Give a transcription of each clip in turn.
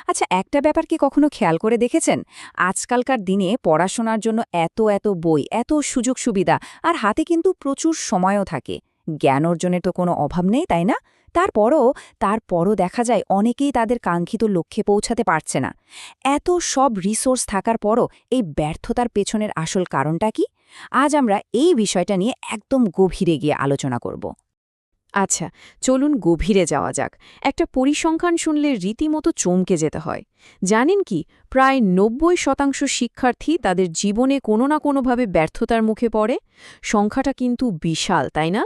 আচ্ছা, একটা ব্যাপার কি কখনো খেয়াল করে দেখেছেন? আজকালকার দিনে পড়াশোনার জন্য এত এত বই, এত সুযোগ সুবিধা, আর হাতে কিন্তু প্রচুর সময়ও থাকে। জ্ঞান অর্জনের তো কোনো অভাব নেই, তাই না? তারপরও দেখা যায় অনেকেই তাদের কাঙ্ক্ষিত লক্ষ্যে পৌঁছাতে পারছে না। এত সব রিসোর্স থাকার পরও এই ব্যর্থতার পেছনের আসল কারণটা কি? আজ আমরা এই বিষয়টা নিয়ে একদম গভীরে গিয়ে আলোচনা করব। আচ্ছা, চলুন গভীরে যাওয়া যাক। একটা পরিসংখ্যান শুনলে রীতিমতো চমকে যেতে হয়। জানেন কি, প্রায় ৯০% শিক্ষার্থী তাদের জীবনে কোনো না কোনোভাবে ব্যর্থতার মুখে পড়ে। সংখ্যাটা কিন্তু বিশাল, তাই না?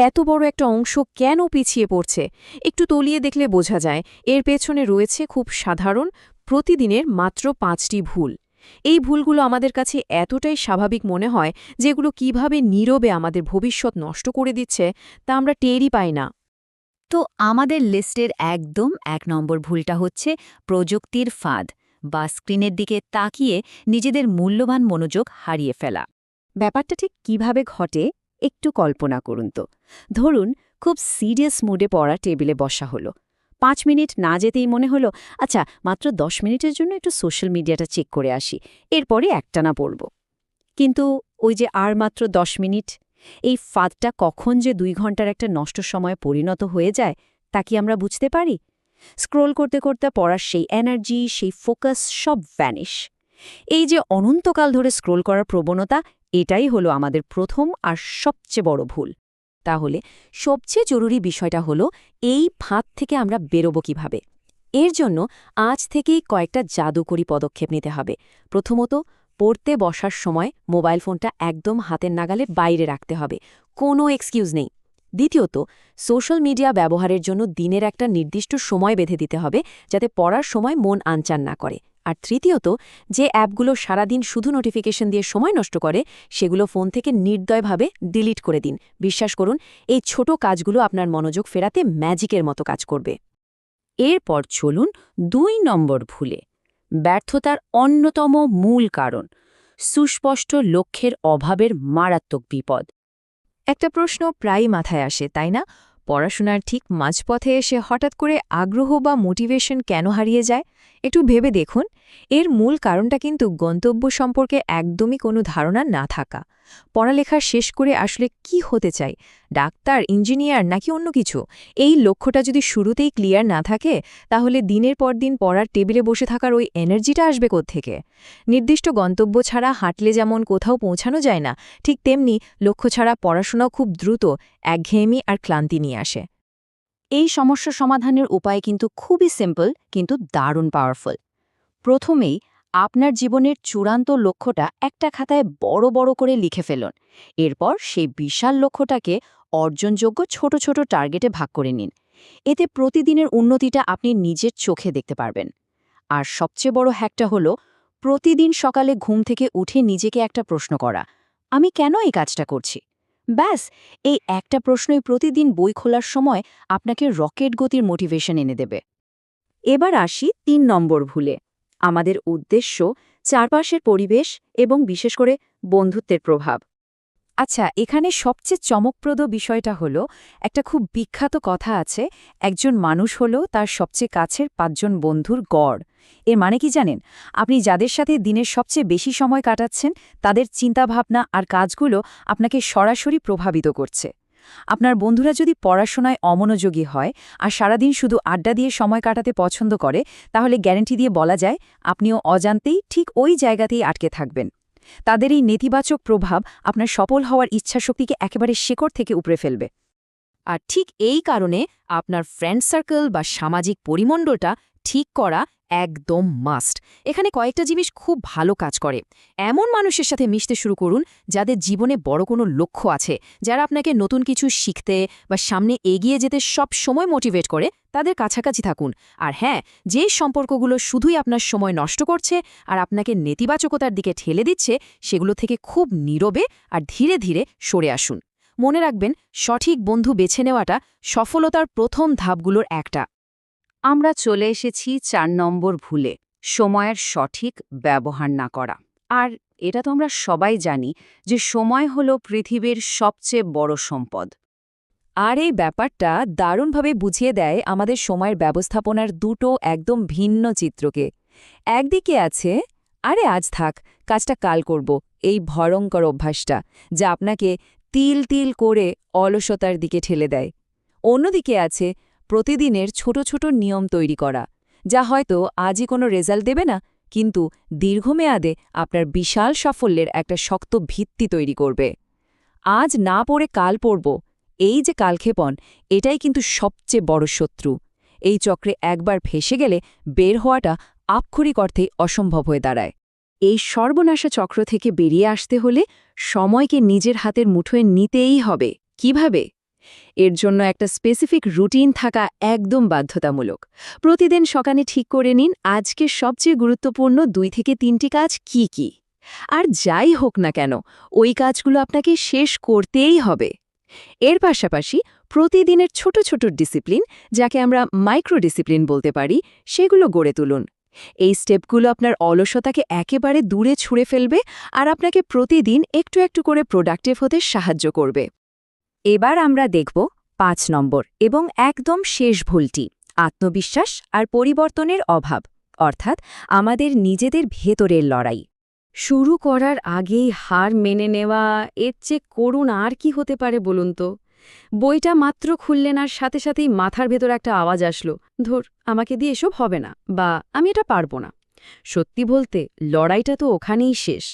এত বড় একটা অংশ কেন পিছিয়ে পড়ছে? একটু তলিয়ে দেখলে বোঝা যায় এর পেছনে রয়েছে খুব সাধারণ, প্রতিদিনের মাত্র ৫টি ভুল। এই ভুলগুলো আমাদের কাছে এতটাই স্বাভাবিক মনে হয় যে এগুলো কীভাবে নীরবে আমাদের ভবিষ্যৎ নষ্ট করে দিচ্ছে তা আমরা টেরই পাই না। তো আমাদের লিস্টের একদম ১ নম্বর ভুলটা হচ্ছে প্রযুক্তির ফাঁদ বা স্ক্রিনের দিকে তাকিয়ে নিজেদের মূল্যবান মনোযোগ হারিয়ে ফেলা। ব্যাপারটা ঠিক কিভাবে ঘটে একটু কল্পনা করুন তো। ধরুন, খুব সিরিয়াস মুডে পড়া টেবিলে বসা হলো। ৫ মিনিট না যেতেই মনে হলো, আচ্ছা, মাত্র ১০ মিনিটের জন্য একটু সোশ্যাল মিডিয়াটা চেক করে আসি, এরপরে একটানা পড়ব। কিন্তু ওই যে আর মাত্র ১০ মিনিট, এই ফাঁদটা কখন যে ২ ঘন্টার একটা নষ্ট সময়ে পরিণত হয়ে যায় তা কি আমরা বুঝতে পারি? স্ক্রোল করতে করতে পড়ার সেই এনার্জি, সেই ফোকাস সব ভ্যানিশ। এই যে অনন্তকাল ধরে স্ক্রোল করার প্রবণতা, এটাই হলো আমাদের প্রথম আর সবচেয়ে বড় ভুল। তাহলে সবচেয়ে জরুরি বিষয়টা হলো এই ফাঁদ থেকে আমরা বেরোব কিভাবে। এর জন্য আজ থেকেই কয়েকটা জাদুকরী পদক্ষেপ নিতে হবে। প্রথমত, পড়তে বসার সময় মোবাইল ফোনটা একদম হাতের নাগালের বাইরে রাখতে হবে, কোনো এক্সকিউজ নেই। দ্বিতীয়ত, সোশ্যাল মিডিয়া ব্যবহারের জন্য দিনের একটা নির্দিষ্ট সময় বেঁধে দিতে হবে, যাতে পড়ার সময় মন আনচান না করে। আর তৃতীয়ত, যে অ্যাপগুলো সারাদিন শুধু নোটিফিকেশন দিয়ে সময় নষ্ট করে সেগুলো ফোন থেকে নির্দয়ভাবে ডিলিট করে দিন। বিশ্বাস করুন, এই ছোট কাজগুলো আপনার মনোযোগ ফেরাতে ম্যাজিকের মতো কাজ করবে। এরপর চলুন ২ নম্বর ভুলে, ব্যর্থতার অন্যতম মূল কারণ সুস্পষ্ট লক্ষ্যের অভাবের মারাত্মক বিপদ। একটা প্রশ্ন প্রায়ই মাথায় আসে, তাই না? পড়াশোনার ঠিক মাঝপথে এসে হঠাৎ করে আগ্রহ বা মোটিভেশন কেন হারিয়ে যায়? একটু ভেবে দেখুন। এর মূল কারণটা কিন্তু গন্তব্য সম্পর্কে একদমই কোনো ধারণা না থাকা। পড়ালেখা শেষ করে আসলে কি হতে চাই, ডাক্তার, ইঞ্জিনিয়ার নাকি অন্য কিছু? এই লক্ষ্যটা যদি শুরুতেই ক্লিয়ার না থাকে, তাহলে দিনের পর দিন পড়ার টেবিলে বসে থাকার ওই এনার্জিটা আসবে কোত্থেকে? নির্দিষ্ট গন্তব্য ছাড়া হাঁটলে যেমন কোথাও পৌঁছানো যায় না, ঠিক তেমনি লক্ষ্য ছাড়া পড়াশোনাও খুব দ্রুত একঘেয়েমি আর ক্লান্তি নিয়ে আসে। এই সমস্যা সমাধানের উপায় কিন্তু খুবই সিম্পল, কিন্তু দারুণ পাওয়ারফুল। প্রথমেই আপনার জীবনের চূড়ান্ত লক্ষ্যটা একটা খাতায় বড় বড় করে লিখে ফেলুন। এরপর সেই বিশাল লক্ষ্যটাকে অর্জনযোগ্য ছোট ছোট টার্গেটে ভাগ করে নিন। এতে প্রতিদিনের উন্নতিটা আপনি নিজের চোখে দেখতে পারবেন। আর সবচেয়ে বড় হ্যাকটা হলো প্রতিদিন সকালে ঘুম থেকে উঠে নিজেকে একটা প্রশ্ন করা, আমি কেন এই কাজটা করছি? ব্যাস, এই একটা প্রশ্নই প্রতিদিন বই খোলার সময় আপনাকে রকেট গতির মোটিভেশন এনে দেবে। এবার আসি ৩ নম্বর ভুলে, আমাদের উদ্দেশ্য, চারপাশের পরিবেশ এবং বিশেষ করে বন্ধুত্বের প্রভাব। আচ্ছা, এখানে সবচেয়ে চমকপ্রদ বিষয়টা হলো, একটা খুব বিখ্যাত কথা আছে, একজন মানুষ হলো তার সবচেয়ে কাছের ৫ জন বন্ধুর গড়। এর মানে কি জানেন? আপনি যাদের সাথে দিনের সবচেয়ে বেশি সময় কাটাচ্ছেন, তাদের চিন্তাভাবনা আর কাজগুলো আপনাকে সরাসরি প্রভাবিত করছে। আপনার বন্ধুরা যদি পড়াশোনায় অমনোযোগী হয় আর সারাদিন শুধু আড্ডা দিয়ে সময় কাটাতে পছন্দ করে, তাহলে গ্যারান্টি দিয়ে বলা যায় আপনিও অজান্তেই ঠিক ওই জায়গাতেই আটকে থাকবেন। তাদের এই নেতিবাচক প্রভাব আপনার সফল হওয়ার ইচ্ছাশক্তিকে একেবারে শেকড় থেকে উপড়ে ফেলবে। আর ঠিক এই কারণে আপনার ফ্রেন্ড সার্কেল বা সামাজিক পরিমণ্ডলটা ঠিক করা একদম মাস্ট। এখানে কয়েকটা জিনিস খুব ভালো কাজ করে। এমন মানুষের সাথে মিশতে শুরু করুন যাদের জীবনে বড় কোনো লক্ষ্য আছে, যারা আপনাকে নতুন কিছু শিখতে বা সামনে এগিয়ে যেতে সব সময় মোটিভেট করে, তাদের কাছাকাছি থাকুন। আর হ্যাঁ, যে সম্পর্কগুলো শুধুই আপনার সময় নষ্ট করছে আর আপনাকে নেতিবাচকতার দিকে ঠেলে দিচ্ছে, সেগুলো থেকে খুব নীরবে আর ধীরে ধীরে সরে আসুন। মনে রাখবেন, সঠিক বন্ধু বেছে নেওয়াটা সফলতার প্রথম ধাপগুলোর একটা। আমরা চলে এসেছি ৪ নম্বর ভুলে, সময়ের সঠিক ব্যবহার না করা। আর এটা তো আমরা সবাই জানি যে সময় হলো পৃথিবীর সবচেয়ে বড় সম্পদ। আর এই ব্যাপারটা দারুণভাবে বুঝিয়ে দেয় আমাদের সময়ের ব্যবস্থাপনার দুটো একদম ভিন্ন চিত্রকে। একদিকে আছে, আরে আজ থাক, কাজটা কাল করব, এই ভয়ঙ্কর অভ্যাসটা, যা আপনাকে তিল তিল করে অলসতার দিকে ঠেলে দেয়। অন্যদিকে আছে প্রতিদিনের ছোট ছোট নিয়ম তৈরি করা, যা হয়তো আজই কোনো রেজাল্ট দেবে না, কিন্তু দীর্ঘমেয়াদে আপনার বিশাল সাফল্যের একটা শক্ত ভিত্তি তৈরি করবে। আজ না পড়ে কাল পড়ব, এই যে কালক্ষেপণ, এটাই কিন্তু সবচেয়ে বড় শত্রু। এই চক্রে একবার ফেসে গেলে বের হওয়াটা আক্ষরিক অর্থেই অসম্ভব হয়ে দাঁড়ায়। এই সর্বনাশা চক্র থেকে বেরিয়ে আসতে হলে সময়কে নিজের হাতের মুঠোয় নিতেই হবে। কিভাবে? এর জন্য একটা স্পেসিফিক রুটিন থাকা একদম বাধ্যতামূলক। প্রতিদিন সকালে ঠিক করে নিন আজকের সবচেয়ে গুরুত্বপূর্ণ 2 থেকে 3টি কাজ কি কি। আর যাই হোক না কেন, ওই কাজগুলো আপনাকে শেষ করতেই হবে। এর পাশাপাশি প্রতিদিনের ছোট ছোট ডিসিপ্লিন, যাকে আমরা মাইক্রো ডিসিপ্লিন বলতে পারি, সেগুলো গড়ে তুলুন। এই স্টেপগুলো আপনার অলসতাকে একেবারে দূরে ছুঁড়ে ফেলবে আর আপনাকে প্রতিদিন একটু একটু করে প্রোডাক্টিভ হতে সাহায্য করবে। এবার আমরা দেখব 5 নম্বর এবং একদম শেষ ভুলটি, আত্মবিশ্বাস আর পরিবর্তনের অভাব, অর্থাৎ আমাদের নিজেদের ভেতরের লড়াই। শুরু করার আগেই হার মেনে নেওয়া, এর চেয়ে করুণ আর কি হতে পারে বলুন তো? বইটা মাত্র খুললেন আর সাথে সাথেই মাথার ভেতর একটা আওয়াজ আসলো, ধুর, আমাকে দিয়ে এসব হবে না, বা আমি এটা পারবো না। সত্যি বলতে লড়াইটা তো ওখানেই শেষ।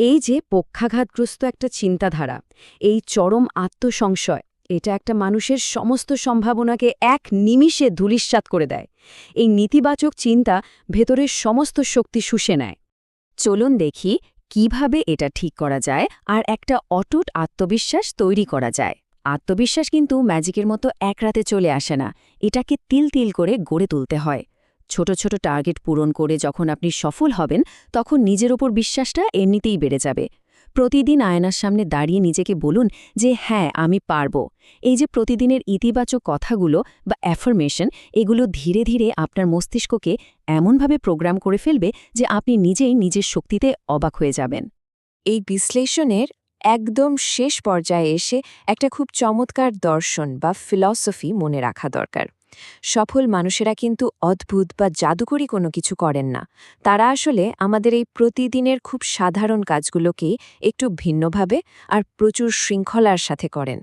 এই যে পক্ষাঘাতগ্রস্ত একটা চিন্তাধারা, এই চরম আত্মসংশয়, এটা একটা মানুষের সমস্ত সম্ভাবনাকে এক নিমিষে ধূলিসাৎ করে দেয়। এই নেতিবাচক চিন্তা ভেতরের সমস্ত শক্তি শুষে নেয়। চলুন দেখি কিভাবে এটা ঠিক করা যায় আর একটা অটুট আত্মবিশ্বাস তৈরি করা যায়। আত্মবিশ্বাস কিন্তু ম্যাজিকের মতো এক রাতে চলে আসে না, এটাকে তিল তিল করে গড়ে তুলতে হয়। ছোট ছোট টার্গেট পূরণ করে যখন আপনি সফল হবেন, তখন নিজের ওপর বিশ্বাসটা এমনিতেই বেড়ে যাবে। প্রতিদিন আয়নার সামনে দাঁড়িয়ে নিজেকে বলুন যে হ্যাঁ, আমি পারব। এই যে প্রতিদিনের ইতিবাচক কথাগুলো বা অ্যাফার্মেশন, এগুলো ধীরে ধীরে আপনার মস্তিষ্ককে এমনভাবে প্রোগ্রাম করে ফেলবে যে আপনি নিজেই নিজের শক্তিতে অবাক হয়ে যাবেন। এই বিশ্লেষণের একদম শেষ পর্যায়ে এসে একটা খুব চমৎকার দর্শন বা ফিলসফি মনে রাখা দরকার। সফল মানুষেরা কিন্তু অদ্ভুত বা জাদুকরী কোনো কিছু করেন না। তারা আসলে আমাদের এই প্রতিদিনের খুব সাধারণ কাজগুলোকেই একটু ভিন্নভাবে আর প্রচুর শৃঙ্খলার সাথে করেন।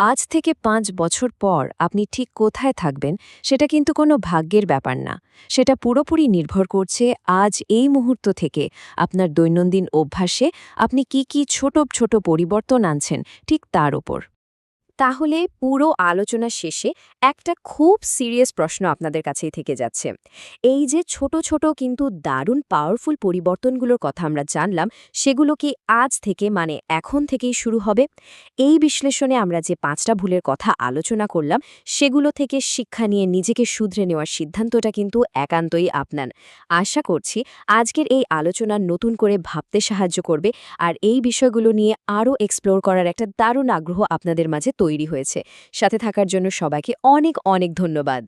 আজ থেকে 5 বছর পর আপনি ঠিক কোথায় থাকবেন সেটা কিন্তু কোনো ভাগ্যের ব্যাপার না। সেটা পুরোপুরি নির্ভর করছে আজ এই মুহূর্ত থেকে আপনার দৈনন্দিন অভ্যাসে আপনি কি কি ছোট ছোট পরিবর্তন আনছেন ঠিক তার ওপর। তাহলে পুরো আলোচনা শেষে একটা খুব সিরিয়াস প্রশ্ন আপনাদের কাছেই থেকে যাচ্ছে। এই যে ছোট ছোট কিন্তু দারুণ পাওয়ারফুল পরিবর্তনগুলোর কথা আমরা জানলাম, সেগুলো কি আজ থেকে মানে এখন থেকেই শুরু হবে? এই বিশ্লেষণে আমরা যে 5টা ভুলের কথা আলোচনা করলাম, সেগুলো থেকে শিক্ষা নিয়ে নিজেকে শুধরে নেওয়ার সিদ্ধান্তটা কিন্তু একান্তই আপনার। আশা করছি আজকের এই আলোচনা নতুন করে ভাবতে সাহায্য করবে আর এই বিষয়গুলো নিয়ে আরও এক্সপ্লোর করার একটা দারুণ আগ্রহ আপনাদের মাঝে তৈরি হয়েছে। সাথে থাকার জন্য সবাইকে অনেক অনেক ধন্যবাদ।